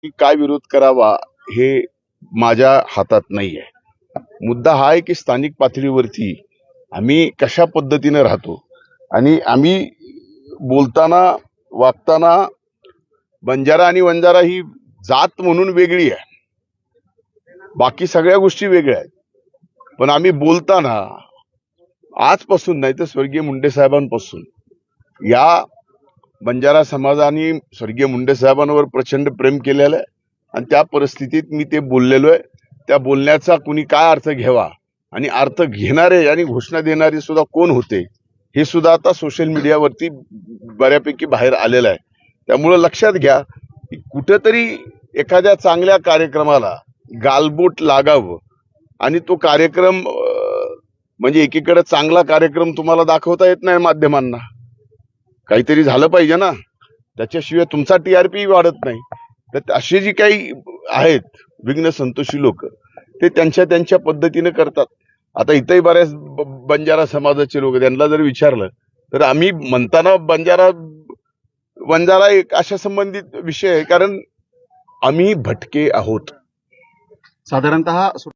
की काय विरोध करावा हे माझ्या हातात नाहीये. मुद्दा हा आहे की स्थानिक पातळीवरती आम्ही कशा पद्धतीने राहतो आणि आम्ही बोलताना वागताना बंजारा आणि वंजारा ही जात म्हणून वेगळी आहे, बाकी सगळ्या गोष्टी वेगळ्या आहेत. पण आम्ही बोलताना आजपासून नाही तर स्वर्गीय मुंडे साहेबांपासून या बंजारा समाजाने स्वर्गीय मुंडे साहेबांवर प्रचंड प्रेम केलेलं आहे आणि त्या परिस्थितीत मी ते बोललेलो आहे. त्या बोलण्याचा कुणी काय अर्थ घ्यावा आणि अर्थ घेणारे आणि घोषणा देणारे सुद्धा कोण होते हे सुद्धा आता सोशल मीडियावरती बऱ्यापैकी बाहेर आलेलं आहे. त्यामुळे लक्षात घ्या की कुठेतरी एखाद्या चांगल्या कार्यक्रमाला गालबोट लागावं आणि तो कार्यक्रम म्हणजे एकीकडे चांगला कार्यक्रम तुम्हाला दाखवता येत नाही माध्यमांना, काहीतरी झालं पाहिजे ना, त्याच्याशिवाय तुमचा टीआरपी वाढत नाही. तर असे जी काही आहेत विघ्न संतोषी लोक ते त्यांच्या पद्धतीने करतात. आता इथंही बऱ्याच बंजारा समाजाचे लोक, त्यांना जर विचारलं तर आम्ही म्हणताना बंजारा एक अशा संबंधित विषय आहे, कारण आम्ही भटके आहोत. साधारणतः